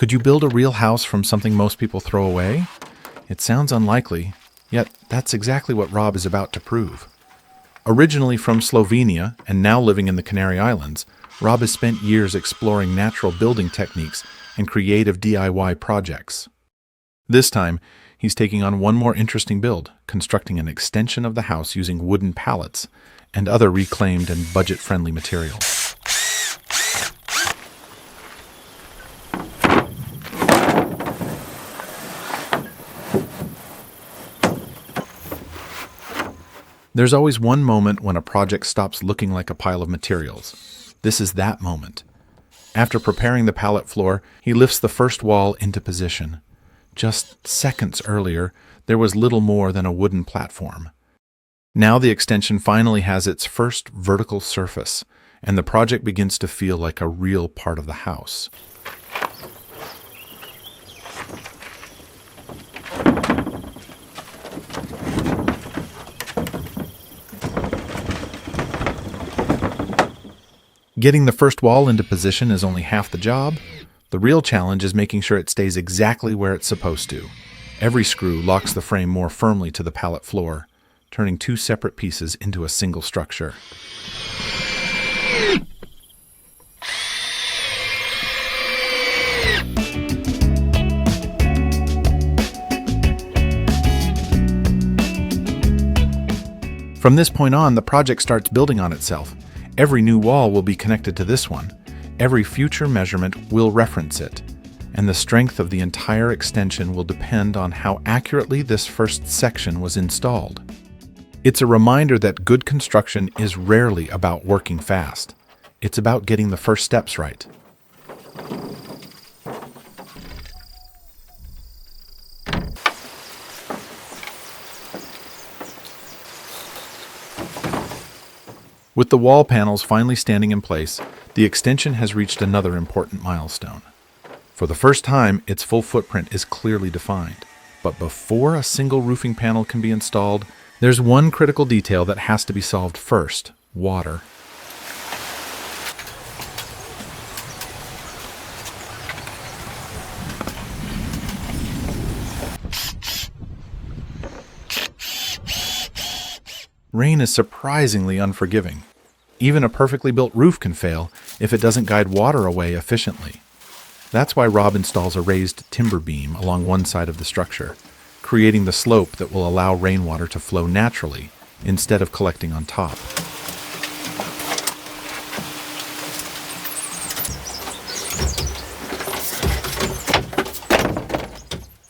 Could you build a real house from something most people throw away? It sounds unlikely, yet that's exactly what Rob is about to prove. Originally from Slovenia and now living in the Canary Islands, Rob has spent years exploring natural building techniques and creative DIY projects. This time, he's taking on one more interesting build, constructing an extension of the house using wooden pallets and other reclaimed and budget-friendly materials. There's always one moment when a project stops looking like a pile of materials. This is that moment. After preparing the pallet floor, he lifts the first wall into position. Just seconds earlier, there was little more than a wooden platform. Now the extension finally has its first vertical surface, and the project begins to feel like a real part of the house. Getting the first wall into position is only half the job. The real challenge is making sure it stays exactly where it's supposed to. Every screw locks the frame more firmly to the pallet floor, turning two separate pieces into a single structure. From this point on, the project starts building on itself. Every new wall will be connected to this one. Every future measurement will reference it. And the strength of the entire extension will depend on how accurately this first section was installed. It's a reminder that good construction is rarely about working fast. It's about getting the first steps right. With the wall panels finally standing in place, the extension has reached another important milestone. For the first time, its full footprint is clearly defined. But before a single roofing panel can be installed, there's one critical detail that has to be solved first: water. Rain is surprisingly unforgiving. Even a perfectly built roof can fail if it doesn't guide water away efficiently. That's why Rob installs a raised timber beam along one side of the structure, creating the slope that will allow rainwater to flow naturally instead of collecting on top.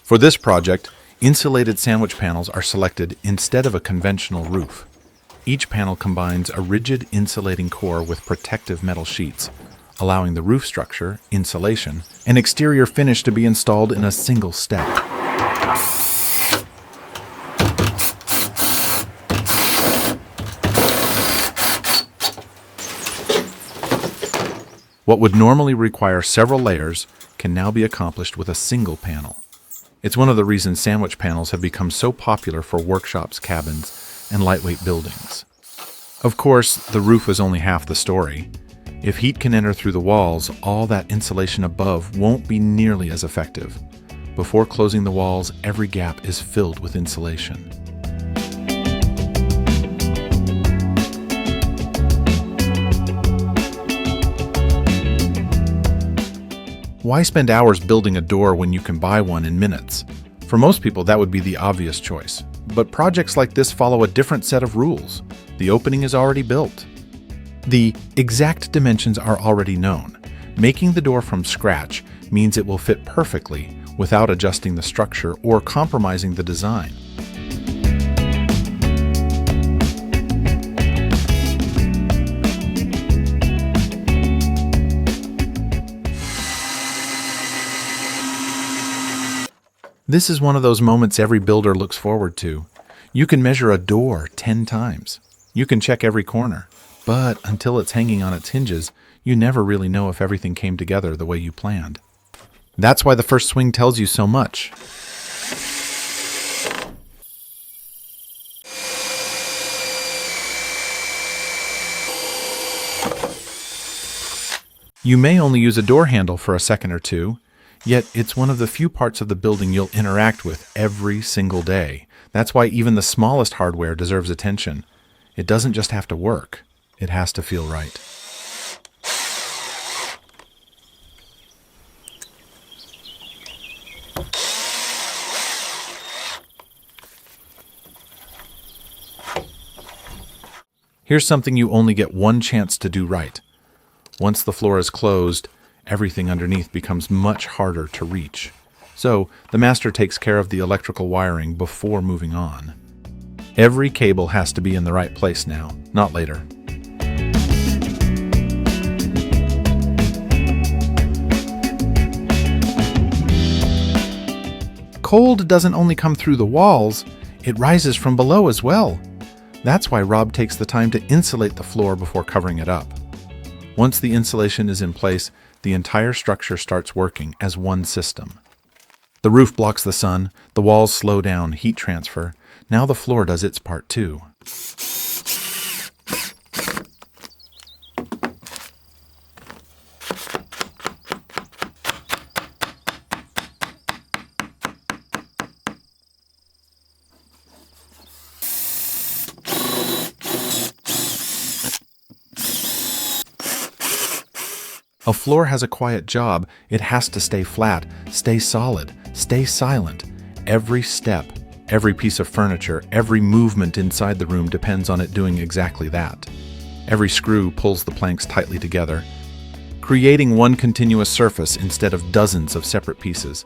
For this project, insulated sandwich panels are selected instead of a conventional roof. Each panel combines a rigid insulating core with protective metal sheets, allowing the roof structure, insulation, and exterior finish to be installed in a single step. What would normally require several layers can now be accomplished with a single panel. It's one of the reasons sandwich panels have become so popular for workshops, cabins, and lightweight buildings. Of course, the roof is only half the story. If heat can enter through the walls, all that insulation above won't be nearly as effective. Before closing the walls, every gap is filled with insulation. Why spend hours building a door when you can buy one in minutes? For most people, that would be the obvious choice. But projects like this follow a different set of rules. The opening is already built. The exact dimensions are already known. Making the door from scratch means it will fit perfectly without adjusting the structure or compromising the design. This is one of those moments every builder looks forward to. You can measure a door 10 times. You can check every corner. But until it's hanging on its hinges, you never really know if everything came together the way you planned. That's why the first swing tells you so much. You may only use a door handle for a second or two. Yet it's one of the few parts of the building you'll interact with every single day. That's why even the smallest hardware deserves attention. It doesn't just have to work, it has to feel right. Here's something you only get one chance to do right. Once the floor is closed, everything underneath becomes much harder to reach. So, the master takes care of the electrical wiring before moving on. Every cable has to be in the right place now, not later. Cold doesn't only come through the walls, it rises from below as well. That's why Rob takes the time to insulate the floor before covering it up. Once the insulation is in place, the entire structure starts working as one system. The roof blocks the sun, the walls slow down heat transfer. Now the floor does its part too. A floor has a quiet job. It has to stay flat, stay solid, stay silent. Every step, every piece of furniture, every movement inside the room depends on it doing exactly that. Every screw pulls the planks tightly together, creating one continuous surface instead of dozens of separate pieces.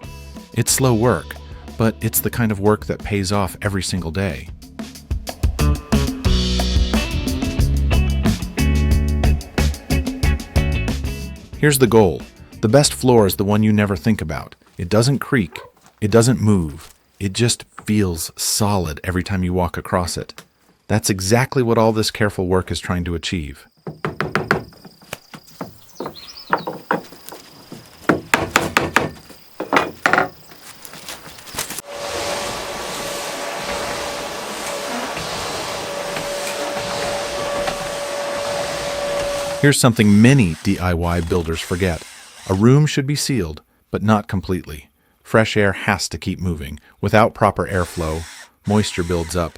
It's slow work, but it's the kind of work that pays off every single day. Here's the goal. The best floor is the one you never think about. It doesn't creak. It doesn't move. It just feels solid every time you walk across it. That's exactly what all this careful work is trying to achieve. Here's something many DIY builders forget. A room should be sealed, but not completely. Fresh air has to keep moving. Without proper airflow, moisture builds up,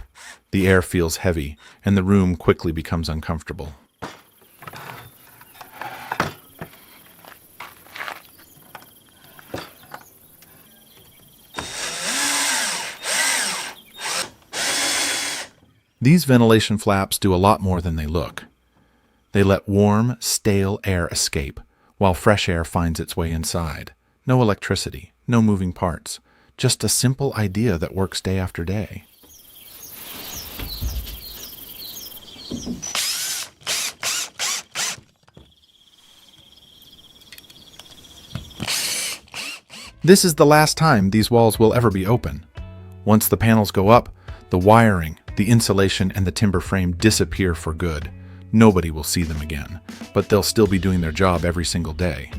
the air feels heavy, and the room quickly becomes uncomfortable. These ventilation flaps do a lot more than they look. They let warm, stale air escape, while fresh air finds its way inside. No electricity, no moving parts, just a simple idea that works day after day. This is the last time these walls will ever be open. Once the panels go up, the wiring, the insulation, and the timber frame disappear for good. Nobody will see them again, but they'll still be doing their job every single day.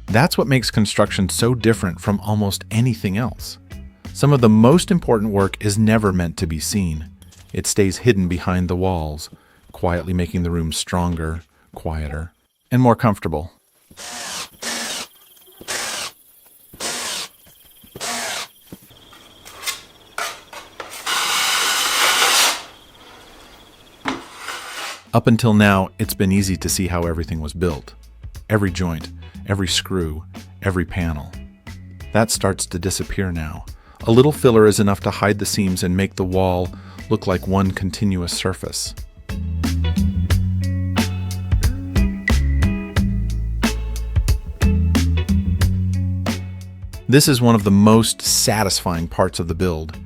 That's what makes construction so different from almost anything else. Some of the most important work is never meant to be seen. It stays hidden behind the walls, quietly making the room stronger, quieter, and more comfortable. Up until now, it's been easy to see how everything was built. Every joint, every screw, every panel. That starts to disappear now. A little filler is enough to hide the seams and make the wall look like one continuous surface. This is one of the most satisfying parts of the build.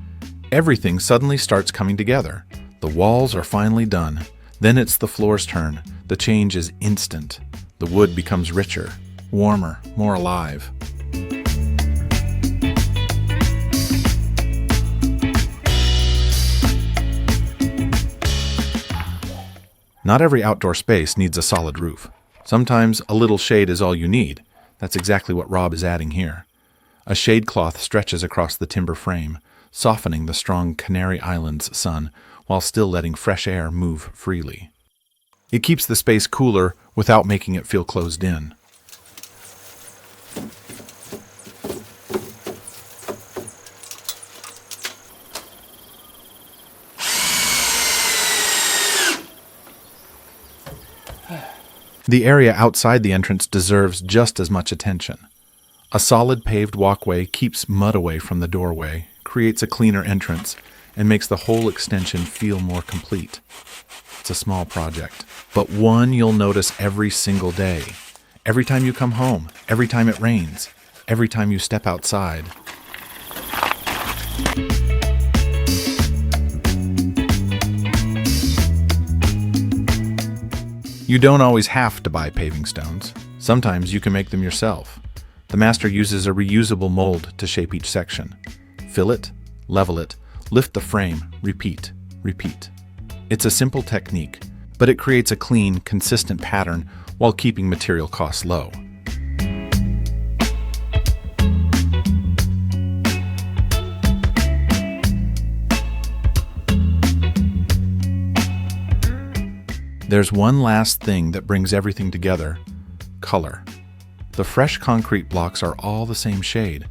Everything suddenly starts coming together. The walls are finally done. Then it's the floor's turn. The change is instant. The wood becomes richer, warmer, more alive. Not every outdoor space needs a solid roof. Sometimes a little shade is all you need. That's exactly what Rob is adding here. A shade cloth stretches across the timber frame, softening the strong Canary Islands sun while still letting fresh air move freely. It keeps the space cooler without making it feel closed in. The area outside the entrance deserves just as much attention. A solid paved walkway keeps mud away from the doorway, creates a cleaner entrance, and makes the whole extension feel more complete. It's a small project, but one you'll notice every single day. Every time you come home, every time it rains, every time you step outside. You don't always have to buy paving stones. Sometimes you can make them yourself. The master uses a reusable mold to shape each section. Fill it, level it, lift the frame, repeat, repeat. It's a simple technique, but it creates a clean, consistent pattern while keeping material costs low. There's one last thing that brings everything together: color. The fresh concrete blocks are all the same shade,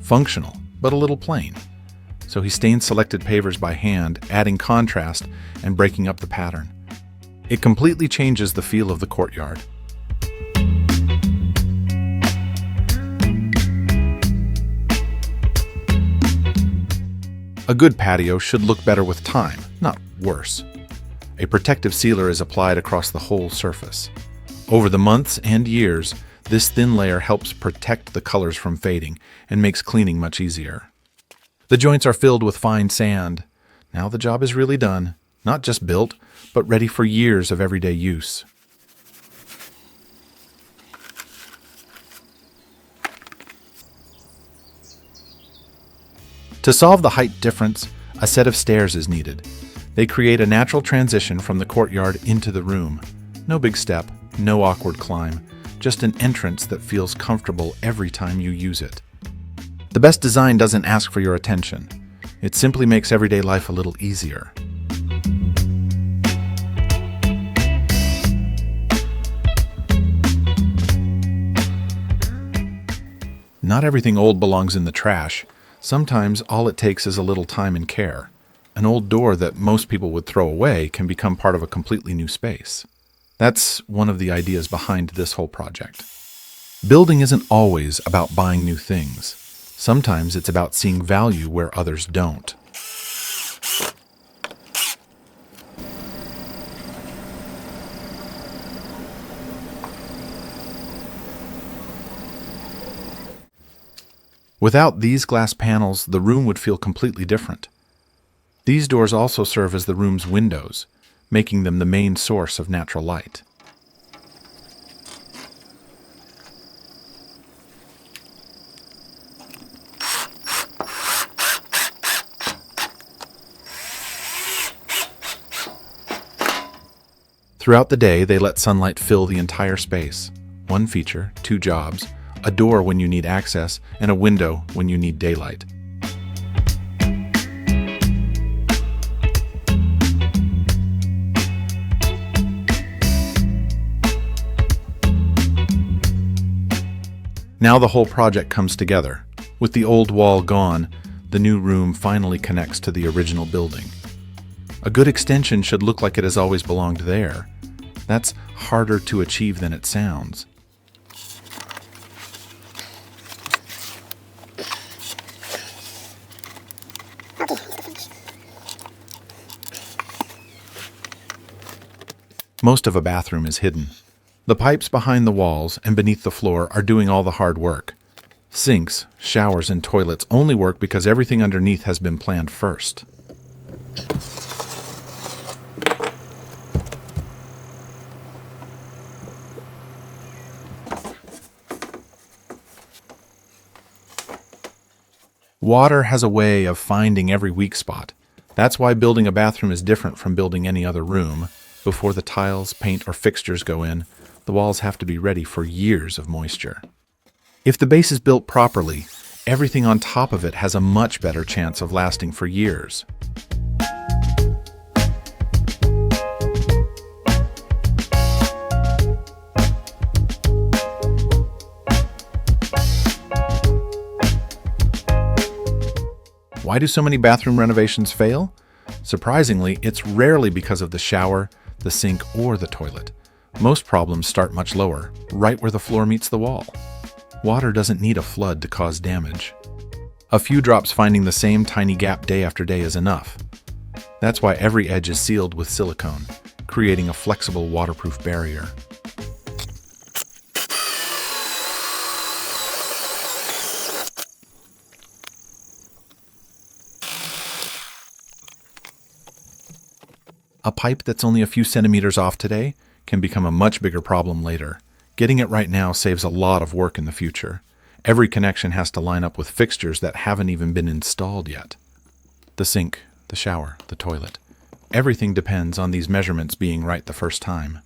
functional, but a little plain. So he stained selected pavers by hand, adding contrast and breaking up the pattern. It completely changes the feel of the courtyard. A good patio should look better with time, not worse. A protective sealer is applied across the whole surface. Over the months and years, this thin layer helps protect the colors from fading and makes cleaning much easier. The joints are filled with fine sand. Now the job is really done, not just built, but ready for years of everyday use. To solve the height difference, a set of stairs is needed. They create a natural transition from the courtyard into the room. No big step, no awkward climb, just an entrance that feels comfortable every time you use it. The best design doesn't ask for your attention. It simply makes everyday life a little easier. Not everything old belongs in the trash. Sometimes all it takes is a little time and care. An old door that most people would throw away can become part of a completely new space. That's one of the ideas behind this whole project. Building isn't always about buying new things. Sometimes it's about seeing value where others don't. Without these glass panels, the room would feel completely different. These doors also serve as the room's windows, making them the main source of natural light. Throughout the day, they let sunlight fill the entire space. One feature, two jobs, a door when you need access, and a window when you need daylight. Now the whole project comes together. With the old wall gone, the new room finally connects to the original building. A good extension should look like it has always belonged there. That's harder to achieve than it sounds. Most of a bathroom is hidden. The pipes behind the walls and beneath the floor are doing all the hard work. Sinks, showers, and toilets only work because everything underneath has been planned first. Water has a way of finding every weak spot. That's why building a bathroom is different from building any other room. Before the tiles, paint, or fixtures go in, the walls have to be ready for years of moisture. If the base is built properly, everything on top of it has a much better chance of lasting for years. Why do so many bathroom renovations fail? Surprisingly, it's rarely because of the shower, the sink, or the toilet. Most problems start much lower, right where the floor meets the wall. Water doesn't need a flood to cause damage. A few drops finding the same tiny gap day after day is enough. That's why every edge is sealed with silicone, creating a flexible waterproof barrier. A pipe that's only a few centimeters off today can become a much bigger problem later. Getting it right now saves a lot of work in the future. Every connection has to line up with fixtures that haven't even been installed yet. The sink, the shower, the toilet. Everything depends on these measurements being right the first time.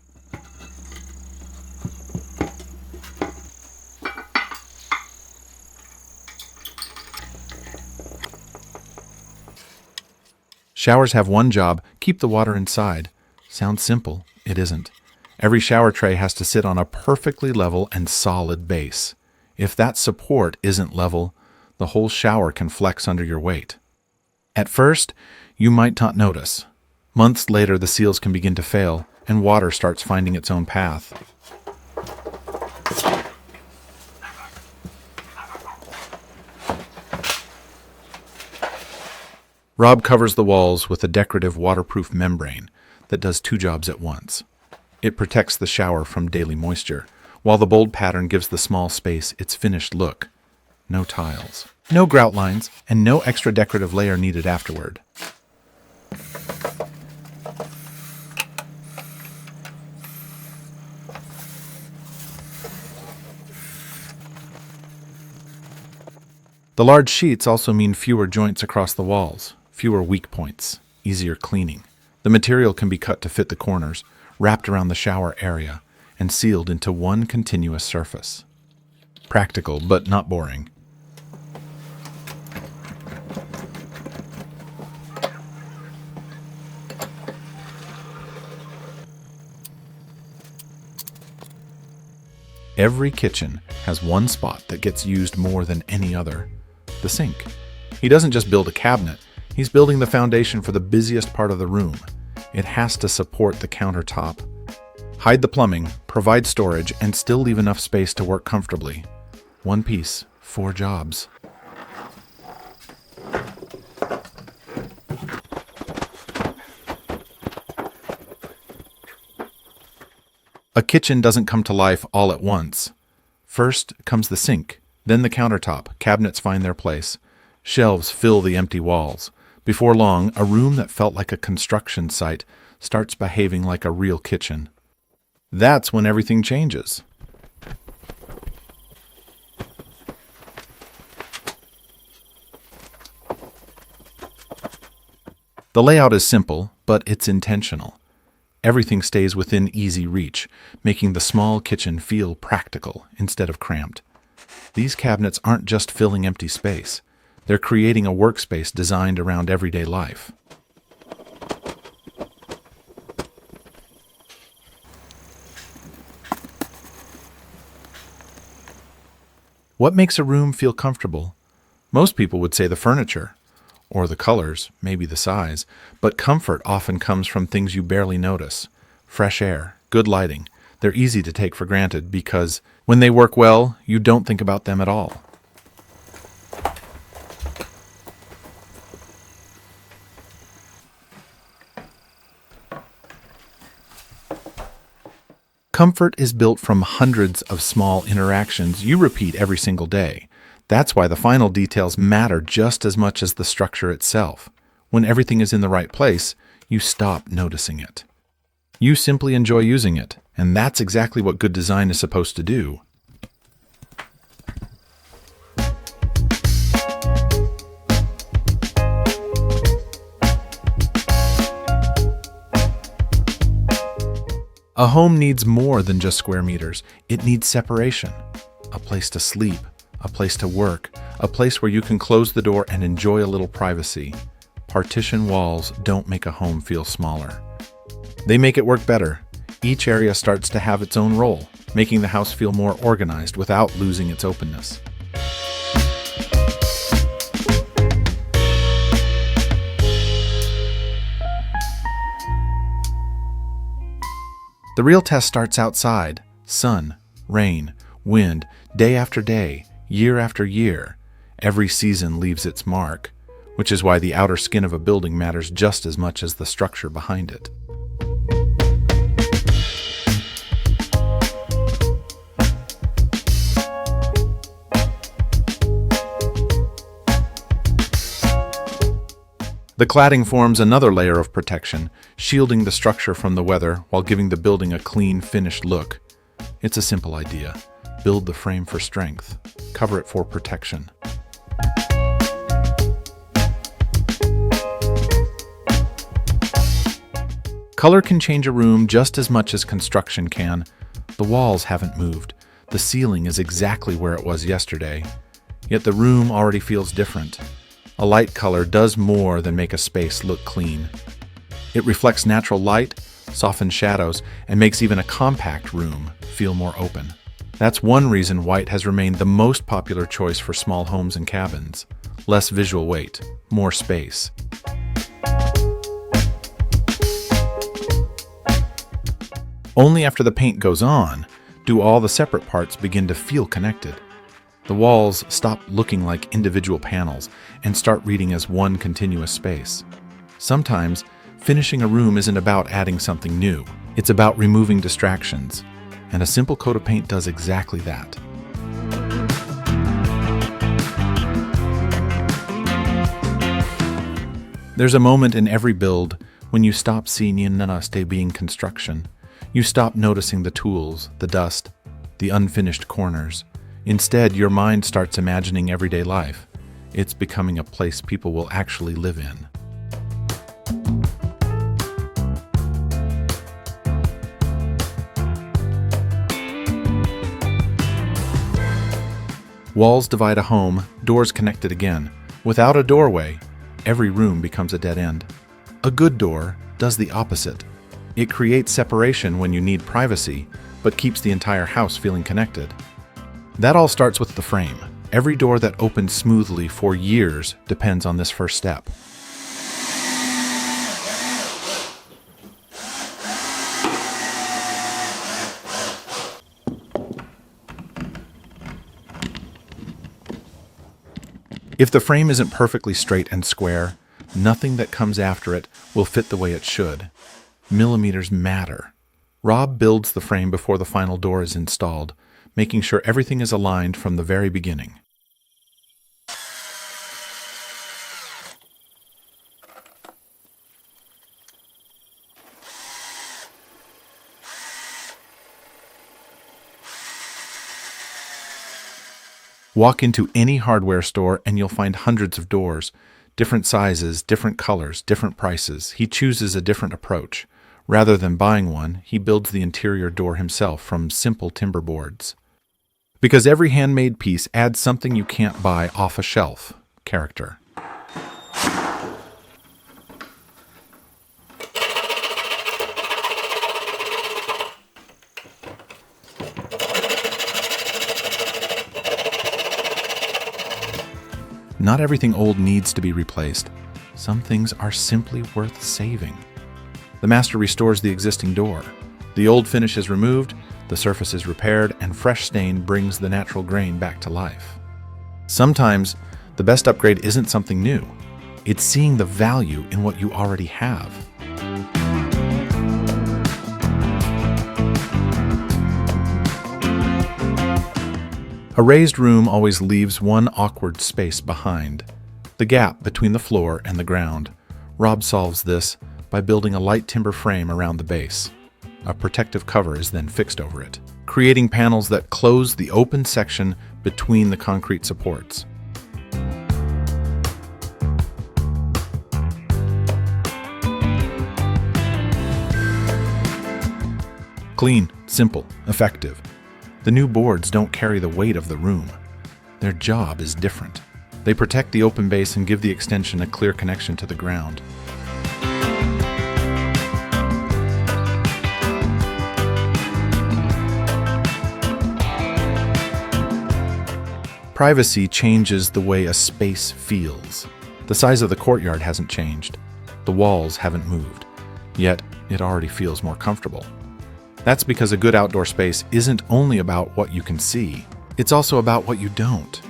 Showers have one job: keep the water inside. Sounds simple, it isn't. Every shower tray has to sit on a perfectly level and solid base. If that support isn't level, the whole shower can flex under your weight. At first, you might not notice. Months later, the seals can begin to fail, and water starts finding its own path. Rob covers the walls with a decorative waterproof membrane that does two jobs at once. It protects the shower from daily moisture, while the bold pattern gives the small space its finished look. No tiles, no grout lines, and no extra decorative layer needed afterward. The large sheets also mean fewer joints across the walls, fewer weak points, easier cleaning. The material can be cut to fit the corners, wrapped around the shower area, and sealed into one continuous surface. Practical, but not boring. Every kitchen has one spot that gets used more than any other: the sink. He doesn't just build a cabinet, he's building the foundation for the busiest part of the room. It has to support the countertop, hide the plumbing, provide storage, and still leave enough space to work comfortably. One piece, 4 jobs. A kitchen doesn't come to life all at once. First comes the sink, then the countertop. Cabinets find their place. Shelves fill the empty walls. Before long, a room that felt like a construction site starts behaving like a real kitchen. That's when everything changes. The layout is simple, but it's intentional. Everything stays within easy reach, making the small kitchen feel practical instead of cramped. These cabinets aren't just filling empty space. They're creating a workspace designed around everyday life. What makes a room feel comfortable? Most people would say the furniture, or the colors, maybe the size, but comfort often comes from things you barely notice. Fresh air, good lighting. They're easy to take for granted because when they work well, you don't think about them at all. Comfort is built from hundreds of small interactions you repeat every single day. That's why the final details matter just as much as the structure itself. When everything is in the right place, you stop noticing it. You simply enjoy using it, and that's exactly what good design is supposed to do. A home needs more than just square meters. It needs separation, a place to sleep, a place to work, a place where you can close the door and enjoy a little privacy. Partition walls don't make a home feel smaller. They make it work better. Each area starts to have its own role, making the house feel more organized without losing its openness. The real test starts outside. Sun, rain, wind, day after day, year after year. Every season leaves its mark, which is why the outer skin of a building matters just as much as the structure behind it. The cladding forms another layer of protection, shielding the structure from the weather while giving the building a clean, finished look. It's a simple idea. Build the frame for strength. Cover it for protection. Color can change a room just as much as construction can. The walls haven't moved. The ceiling is exactly where it was yesterday. Yet the room already feels different. A light color does more than make a space look clean. It reflects natural light, softens shadows, and makes even a compact room feel more open. That's one reason white has remained the most popular choice for small homes and cabins. Less visual weight, more space. Only after the paint goes on do all the separate parts begin to feel connected. The walls stop looking like individual panels and start reading as one continuous space. Sometimes, finishing a room isn't about adding something new. It's about removing distractions. And a simple coat of paint does exactly that. There's a moment in every build when you stop seeing nanaste being construction. You stop noticing the tools, the dust, the unfinished corners. Instead, your mind starts imagining everyday life. It's becoming a place people will actually live in. Walls divide a home, doors connect it again. Without a doorway, every room becomes a dead end. A good door does the opposite. It creates separation when you need privacy, but keeps the entire house feeling connected. That all starts with the frame. Every door that opens smoothly for years depends on this first step. If the frame isn't perfectly straight and square, nothing that comes after it will fit the way it should. Millimeters matter. Rob builds the frame before the final door is installed, making sure everything is aligned from the very beginning. Walk into any hardware store and you'll find hundreds of doors, different sizes, different colors, different prices. He chooses a different approach. Rather than buying one, he builds the interior door himself from simple timber boards. Because every handmade piece adds something you can't buy off a shelf: character. Not everything old needs to be replaced. Some things are simply worth saving. The master restores the existing door. The old finish is removed, the surface is repaired, and fresh stain brings the natural grain back to life. Sometimes, the best upgrade isn't something new. It's seeing the value in what you already have. A raised room always leaves one awkward space behind: the gap between the floor and the ground. Rob solves this by building a light timber frame around the base. A protective cover is then fixed over it, creating panels that close the open section between the concrete supports. Clean, simple, effective. The new boards don't carry the weight of the room. Their job is different. They protect the open base and give the extension a clear connection to the ground. Privacy changes the way a space feels. The size of the courtyard hasn't changed. The walls haven't moved. Yet, it already feels more comfortable. That's because a good outdoor space isn't only about what you can see, it's also about what you don't.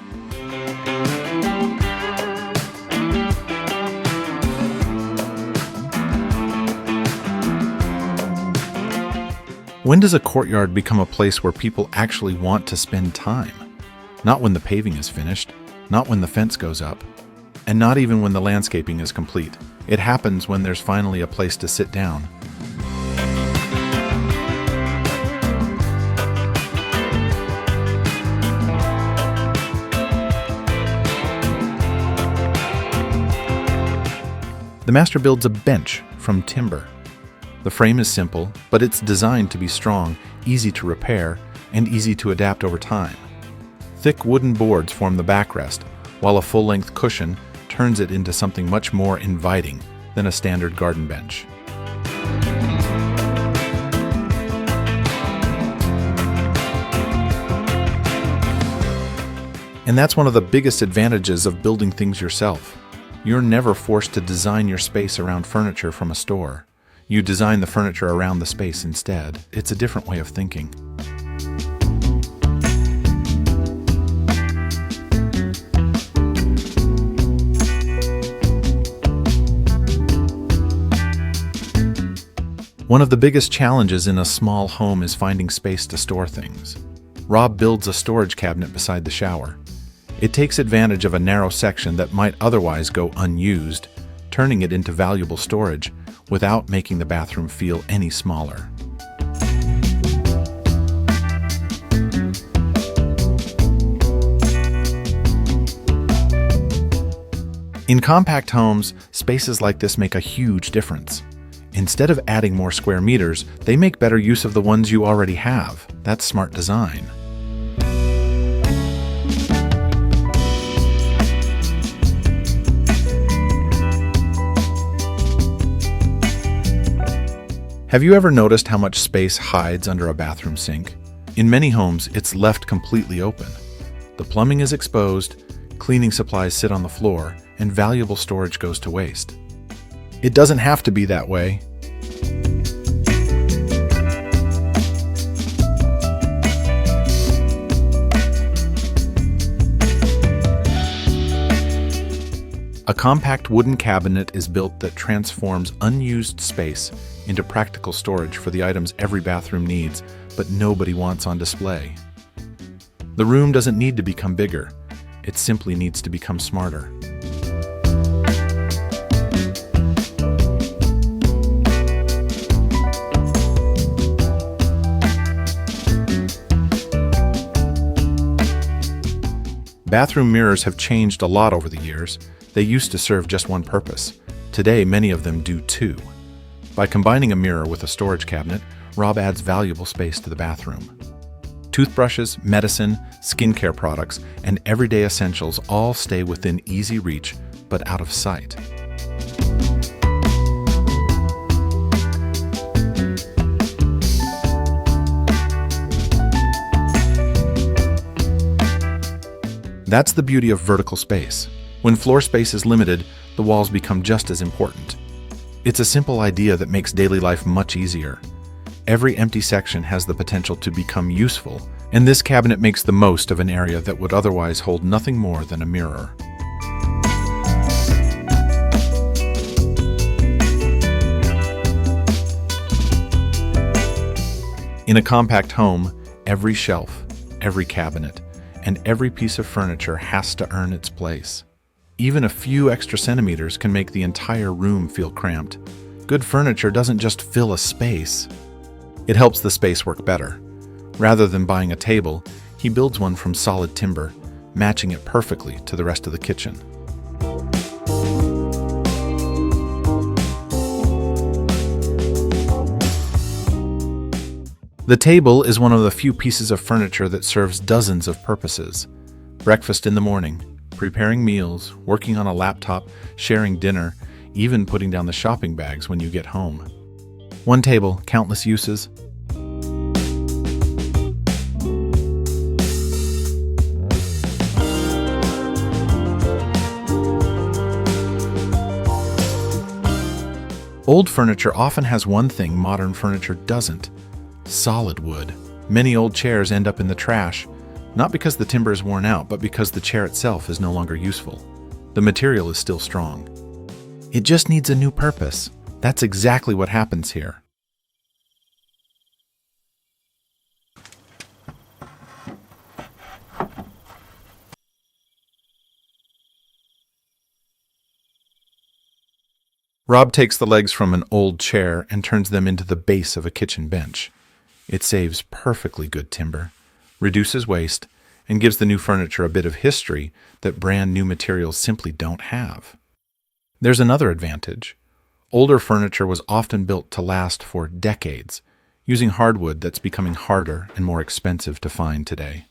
When does a courtyard become a place where people actually want to spend time? Not when the paving is finished, not when the fence goes up, and not even when the landscaping is complete. It happens when there's finally a place to sit down. The master builds a bench from timber. The frame is simple, but it's designed to be strong, easy to repair, and easy to adapt over time. Thick wooden boards form the backrest, while a full-length cushion turns it into something much more inviting than a standard garden bench. And that's one of the biggest advantages of building things yourself. You're never forced to design your space around furniture from a store. You design the furniture around the space instead. It's a different way of thinking. One of the biggest challenges in a small home is finding space to store things. Rob builds a storage cabinet beside the shower. It takes advantage of a narrow section that might otherwise go unused, turning it into valuable storage without making the bathroom feel any smaller. In compact homes, spaces like this make a huge difference. Instead of adding more square meters, they make better use of the ones you already have. That's smart design. Have you ever noticed how much space hides under a bathroom sink? In many homes, it's left completely open. The plumbing is exposed, cleaning supplies sit on the floor, and valuable storage goes to waste. It doesn't have to be that way. A compact wooden cabinet is built that transforms unused space into practical storage for the items every bathroom needs, but nobody wants on display. The room doesn't need to become bigger, it simply needs to become smarter. Bathroom mirrors have changed a lot over the years. They used to serve just one purpose. Today, many of them do two. By combining a mirror with a storage cabinet, Rob adds valuable space to the bathroom. Toothbrushes, medicine, skincare products, and everyday essentials all stay within easy reach, but out of sight. That's the beauty of vertical space. When floor space is limited, the walls become just as important. It's a simple idea that makes daily life much easier. Every empty section has the potential to become useful, and this cabinet makes the most of an area that would otherwise hold nothing more than a mirror. In a compact home, every shelf, every cabinet, and every piece of furniture has to earn its place. Even a few extra centimeters can make the entire room feel cramped. Good furniture doesn't just fill a space. It helps the space work better. Rather than buying a table, he builds one from solid timber, matching it perfectly to the rest of the kitchen. The table is one of the few pieces of furniture that serves dozens of purposes. Breakfast in the morning, preparing meals, working on a laptop, sharing dinner, even putting down the shopping bags when you get home. One table, countless uses. Old furniture often has one thing modern furniture doesn't: Solid wood. Many old chairs end up in the trash, not because the timber is worn out, but because the chair itself is no longer useful. The material is still strong. It just needs a new purpose. That's exactly what happens here. Rob takes the legs from an old chair and turns them into the base of a kitchen bench. It saves perfectly good timber, reduces waste, and gives the new furniture a bit of history that brand new materials simply don't have. There's another advantage. Older furniture was often built to last for decades, using hardwood that's becoming harder and more expensive to find today.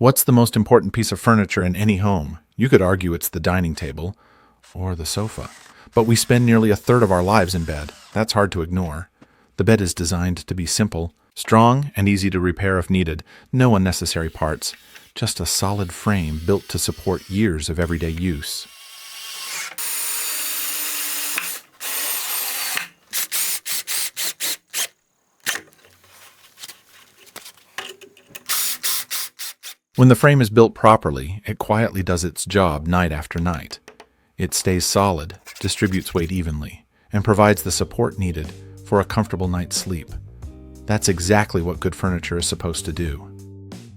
What's the most important piece of furniture in any home? You could argue it's the dining table or the sofa. But we spend nearly a third of our lives in bed. That's hard to ignore. The bed is designed to be simple, strong, and easy to repair if needed. No unnecessary parts. Just a solid frame built to support years of everyday use. When the frame is built properly, it quietly does its job night after night. It stays solid, distributes weight evenly, and provides the support needed for a comfortable night's sleep. That's exactly what good furniture is supposed to do.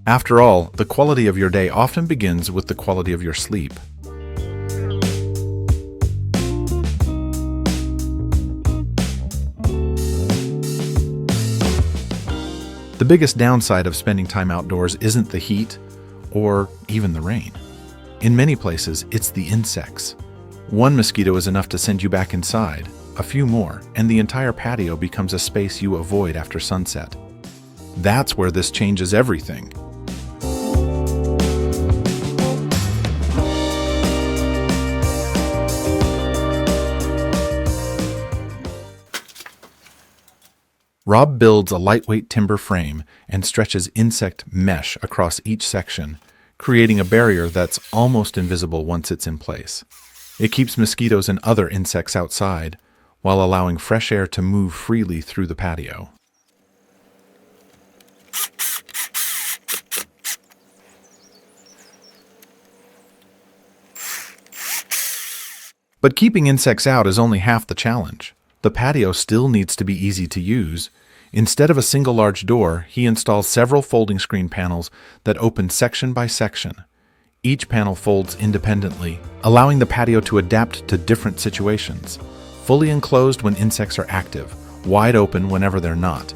After all, the quality of your day often begins with the quality of your sleep. The biggest downside of spending time outdoors isn't the heat or even the rain. In many places, it's the insects. One mosquito is enough to send you back inside, a few more, and the entire patio becomes a space you avoid after sunset. That's where this changes everything. Rob builds a lightweight timber frame and stretches insect mesh across each section, creating a barrier that's almost invisible once it's in place. It keeps mosquitoes and other insects outside, while allowing fresh air to move freely through the patio. But keeping insects out is only half the challenge. The patio still needs to be easy to use. Instead of a single large door, he installs several folding screen panels that open section by section. Each panel folds independently, allowing the patio to adapt to different situations. Fully enclosed when insects are active, wide open whenever they're not.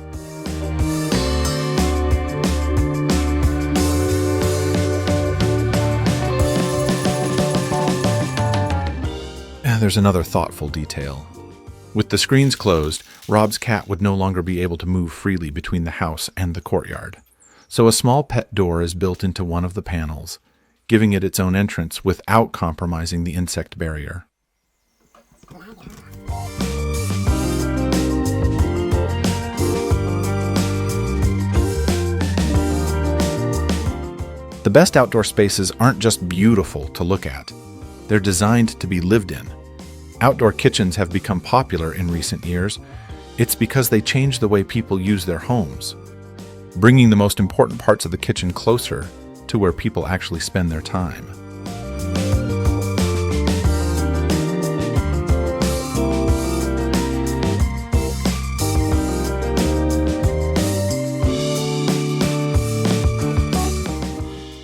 There's another thoughtful detail. With the screens closed, Rob's cat would no longer be able to move freely between the house and the courtyard. So a small pet door is built into one of the panels, giving it its own entrance without compromising the insect barrier. The best outdoor spaces aren't just beautiful to look at. They're designed to be lived in. Outdoor kitchens have become popular in recent years. It's because they change the way people use their homes, bringing the most important parts of the kitchen closer to where people actually spend their time.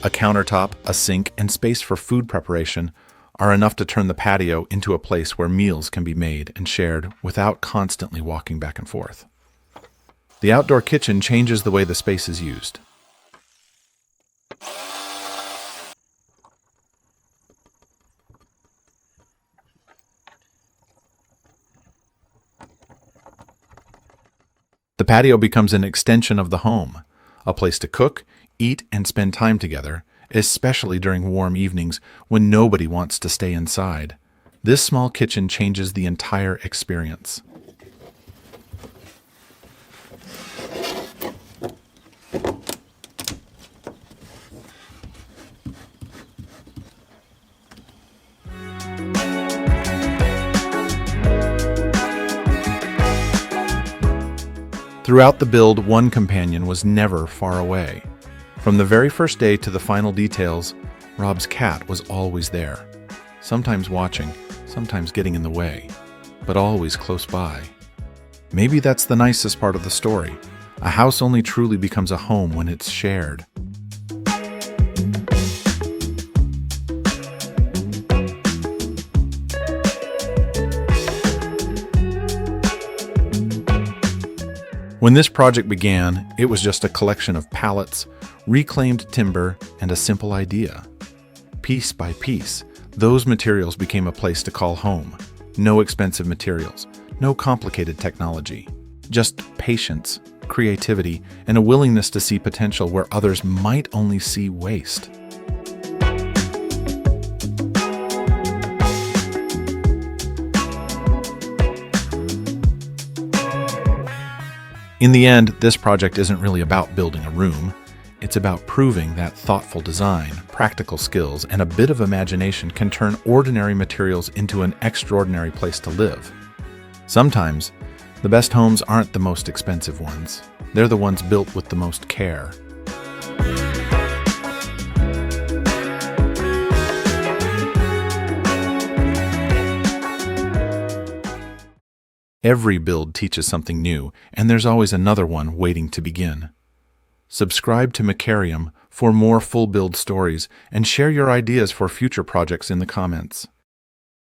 A countertop, a sink, and space for food preparation are enough to turn the patio into a place where meals can be made and shared without constantly walking back and forth. The outdoor kitchen changes the way the space is used. The patio becomes an extension of the home, a place to cook, eat, and spend time together, especially during warm evenings when nobody wants to stay inside. This small kitchen changes the entire experience. Throughout the build, one companion was never far away. From the very first day to the final details, Rob's cat was always there, sometimes watching, sometimes getting in the way, but always close by. Maybe that's the nicest part of the story. A house only truly becomes a home when it's shared. When this project began, it was just a collection of pallets, reclaimed timber, and a simple idea. Piece by piece, those materials became a place to call home. No expensive materials, no complicated technology, just patience, creativity, and a willingness to see potential where others might only see waste. In the end, this project isn't really about building a room. It's about proving that thoughtful design, practical skills, and a bit of imagination can turn ordinary materials into an extraordinary place to live. Sometimes, the best homes aren't the most expensive ones. They're the ones built with the most care. Every build teaches something new, and there's always another one waiting to begin. Subscribe to Macarium for more full build stories and share your ideas for future projects in the comments.